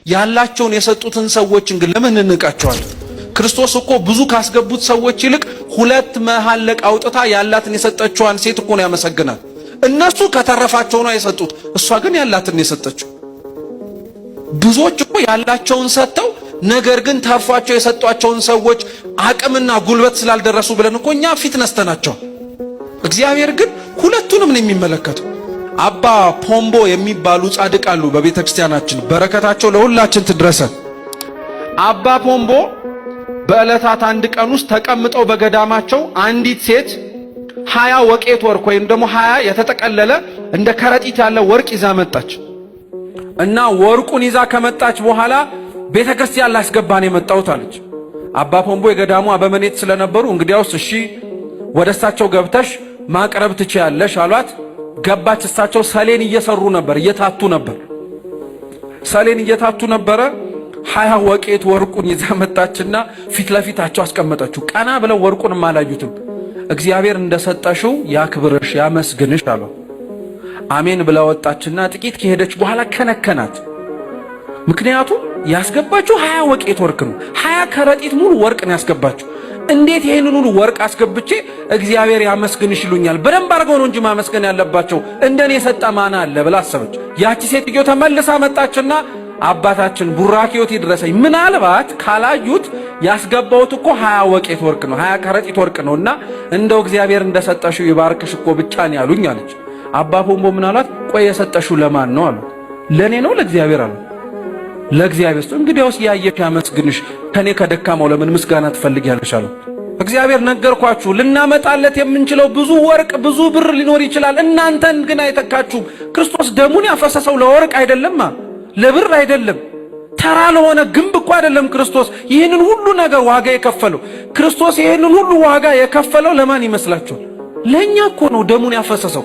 ያላቸውን የሰጡትን ሰዎች ግን ለምን እንቃቸዋለን? ክርስቶስ እኮ ብዙ ካስገቡት ሰዎች ይልቅ ሁለት መሐለቅ አውጥታ ያላትን የሰጠችዋን ሴት እኮ ነው ያመሰግናል። እነሱ ከተረፋቸው ነው የሰጡት፣ እሷ ግን ያላትን የሰጠችው። ብዙዎች እኮ ያላቸውን ሰጥተው ነገር ግን ተርፏቸው የሰጧቸውን ሰዎች አቅምና ጉልበት ስላልደረሱ ብለን እኮ እኛ ፊት ነስተናቸው። እግዚአብሔር ግን ሁለቱንም ነው የሚመለከተው። አባ ፖምቦ የሚባሉ ጻድቅ አሉ በቤተ ክርስቲያናችን፣ በረከታቸው ለሁላችን ትድረሰን። አባ ፖምቦ በዕለታት አንድ ቀን ውስጥ ተቀምጠው በገዳማቸው አንዲት ሴት 20 ወቄት ወርቅ ወይም ደግሞ 20 የተጠቀለለ እንደ ከረጢት ያለ ወርቅ ይዛ መጣች እና ወርቁን ይዛ ከመጣች በኋላ ቤተ ክርስቲያን ላስገባን የመጣሁት አለች። አባ ፖምቦ የገዳሙ አበመኔት ስለነበሩ እንግዲያውስ እሺ ወደ እሳቸው ገብተሽ ማቅረብ ትችያለሽ አሏት። ገባች። እሳቸው ሰሌን እየሰሩ ነበር፣ እየታቱ ነበር። ሰሌን እየታቱ ነበረ። 20 ወቄት ወርቁን ይዛ መጣችና ፊት ለፊታቸው አስቀመጠችው። ቀና ብለው ወርቁን አላዩትም። እግዚአብሔር እንደሰጠሽው ያክብርሽ ያመስግንሽ አለው። አሜን ብላ ወጣችና ጥቂት ከሄደች በኋላ ከነከናት። ምክንያቱም ያስገባችው 20 ወቄት ወርቅ ነው። 20 ከረጢት ሙሉ ወርቅ ነው ያስገባችው። እንዴት ይሄንን ሁሉ ወርቅ አስገብቼ እግዚአብሔር ያመስግንሽ ይሉኛል? በደንብ አድርገው ነው እንጂ ማመስገን ያለባቸው፣ እንደኔ የሰጠ ማን አለ ብላ አሰበች። ያቺ ሴትዮ ተመልሳ መጣችና አባታችን ቡራኪዮት ይድረሰኝ፣ ምናልባት ካላዩት ያስገባውት እኮ 20 ወቄት ወርቅ ነው፣ 20 ከረጢት ወርቅ ነውና እንደው እግዚአብሔር እንደሰጠሽው ይባርክሽ እኮ ብቻ ነው ያሉኝ አለች። አባ ፖምቦ ምን አሏት? ቆይ የሰጠሽው ለማን ነው አሉ። ለኔ ነው ለእግዚአብሔር አሉ። ለእግዚአብሔር እንግዲያውስ ያየሽ ያመስግንሽ፣ ከኔ ከደካማው ለምን ምስጋና ትፈልጊያለሽ አሉ። እግዚአብሔር ነገርኳችሁ፣ ልናመጣለት የምንችለው ብዙ ወርቅ ብዙ ብር ሊኖር ይችላል፣ እናንተን ግን አይተካችሁም። ክርስቶስ ደሙን ያፈሰሰው ለወርቅ አይደለም፣ ለብር አይደለም፣ ተራ ለሆነ ግንብ እኮ አይደለም። ክርስቶስ ይህንን ሁሉ ነገር ዋጋ የከፈለው ክርስቶስ ይህንን ሁሉ ዋጋ የከፈለው ለማን ይመስላችኋል? ለኛ እኮ ነው ደሙን ያፈሰሰው።